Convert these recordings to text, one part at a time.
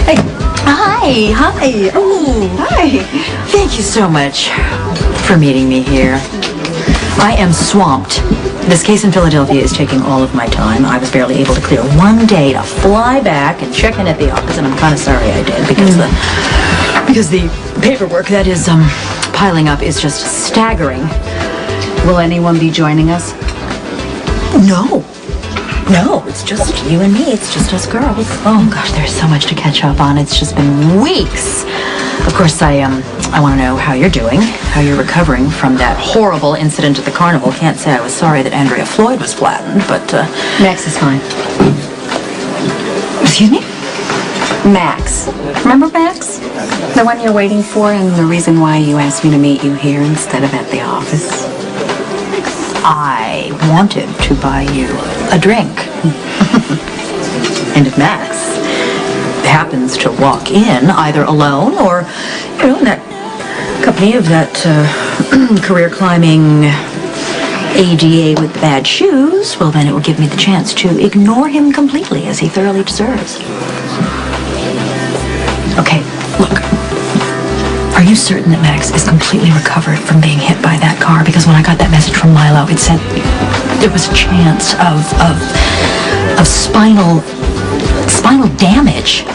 Hey. Hi. Oh, hi. Thank you so much for meeting me here. I am swamped. This case in Philadelphia is taking all of my time. I was barely able to clear one day to fly back and check in at the office, and I'm kind of sorry I did because the paperwork that is piling up is just staggering. Will anyone be joining us? No, it's just you and me. It's just us girls. Oh gosh, there's so much to catch up on. It's just been weeks. Of course, I want to know how you're doing, how you're recovering from that horrible incident at the carnival. Can't say I was sorry that Andrea Floyd was flattened, but Max is fine. Excuse me? Max. Remember Max? The one you're waiting for and the reason why you asked me to meet you here instead of at the office? I wanted to buy you a drink. And if Max happens to walk in either alone or, in that company of that career climbing ADA with bad shoes, well, then it will give me the chance to ignore him completely, as he thoroughly deserves. Okay, look. Are you certain that Max is completely recovered from being hit by that car? Because when I got that message from Milo, it said there was a chance of spinal damage.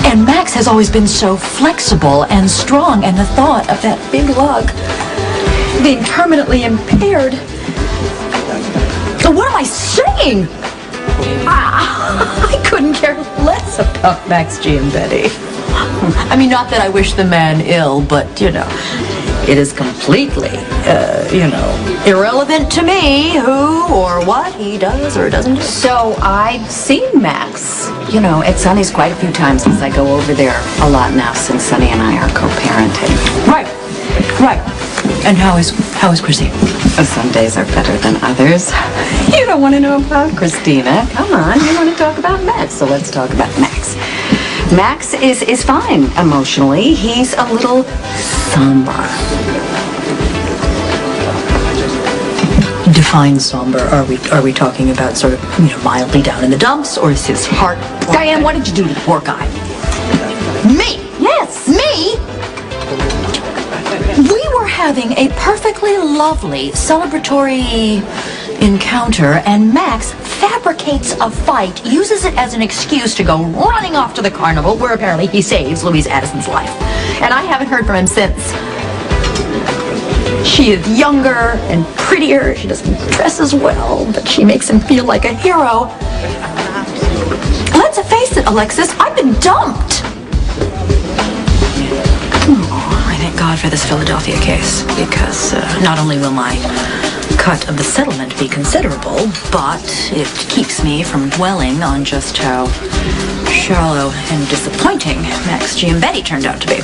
And Max has always been so flexible and strong, and the thought of that big lug being permanently impaired. What am I saying? I couldn't care less about Max Giambetti. I mean, not that I wish the man ill, but, it is completely, irrelevant to me who or what he does or doesn't do. So I've seen Max, at Sunny's quite a few times since I go over there a lot now since Sunny and I are co-parenting. Right. And how is Chrissy? Some days are better than others. You don't want to know about Christina. Come on, you want to talk about Max, so let's talk about Max. Max is fine emotionally. He's a little somber. Define somber. Are we talking about sort of, mildly down in the dumps, or is his heart... Diane, what did you do to the poor guy? Me? Yes. Me? We were having a perfectly lovely celebratory encounter, and Max fabricates a fight, uses it as an excuse to go running off to the carnival, where apparently he saves Louise Addison's life. And I haven't heard from him since. She is younger and prettier. She doesn't dress as well, but she makes him feel like a hero. Let's face it, Alexis, I've been dumped. I thank God for this Philadelphia case, because not only will my cut of the settlement be considerable, but it keeps me from dwelling on just how shallow and disappointing Max Giambetti turned out to be.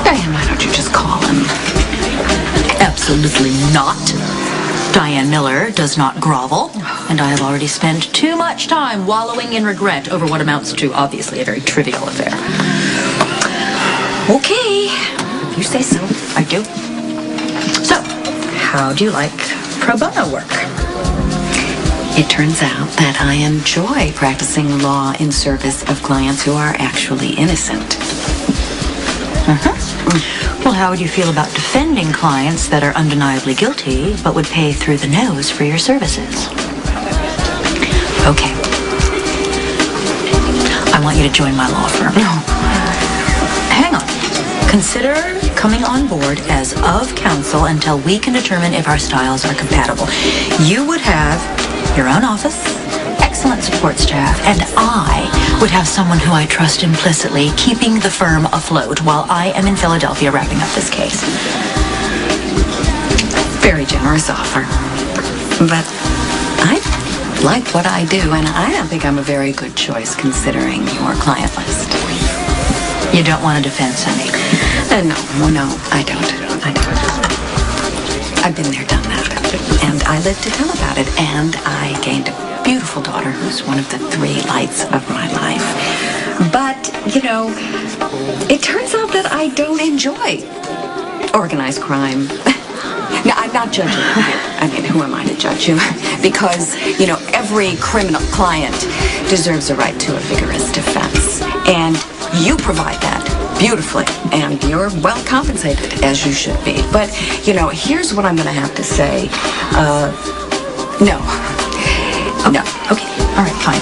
Diane, why don't you just call him? Absolutely not. Diane Miller does not grovel, and I have already spent too much time wallowing in regret over what amounts to, obviously, a very trivial affair. Okay, if you say so, I do. So, how do you like pro bono work? It turns out that I enjoy practicing law in service of clients who are actually innocent. Well, how would you feel about defending clients that are undeniably guilty but would pay through the nose for your services? Okay. I want you to join my law firm. Hang on. Consider coming on board as of counsel until we can determine if our styles are compatible. You would have your own office, excellent support staff, and I would have someone who I trust implicitly, keeping the firm afloat while I am in Philadelphia wrapping up this case. Very generous offer. But I like what I do, and I don't think I'm a very good choice considering your client list. You don't want to defend Sunny? No, I don't. I've been there, done that. And I live to tell about it. And I gained a beautiful daughter who's one of the 3 lights of my life. But, it turns out that I don't enjoy organized crime. Now, I'm not judging you. I mean, who am I to judge you? Because, every criminal client deserves a right to a vigorous defense. And You provide that beautifully, and you're well compensated, as you should be. But, you know, here's what I'm going to have to say. No. No. Okay. All right, fine.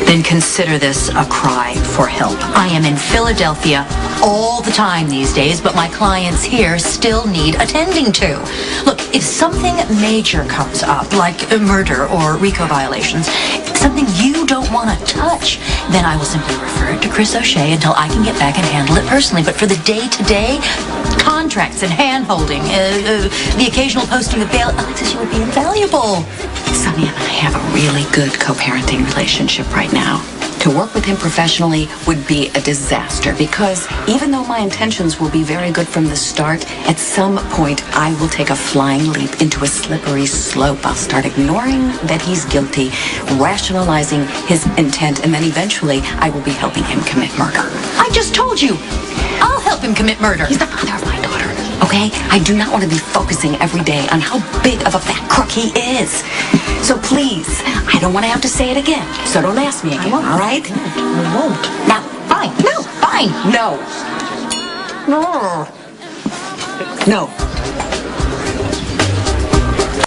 Then consider this a cry for help. I am in Philadelphia all the time these days, but my clients here still need attending to. Look, if something major comes up, like a murder or RICO violations, something you don't want to touch, then I will simply refer it to Chris O'Shea until I can get back and handle it personally. But for the day-to-day, contracts and hand-holding, the occasional posting of bail, Alexis, you would be invaluable. Sonia and I have a really good co-parenting relationship right now. To work with him professionally would be a disaster because even though my intentions will be very good from the start, at some point I will take a flying leap into a slippery slope. I'll start ignoring that he's guilty, rationalizing his intent, and then eventually I will be helping him commit murder. I just told you, I'll help him commit murder. He's the father of my daughter, okay? I do not want to be focusing every day on how big of a fat crook he is. So please, I don't want to have to say it again. So don't ask me again, all right? I won't. Now, fine. No, fine. No. No.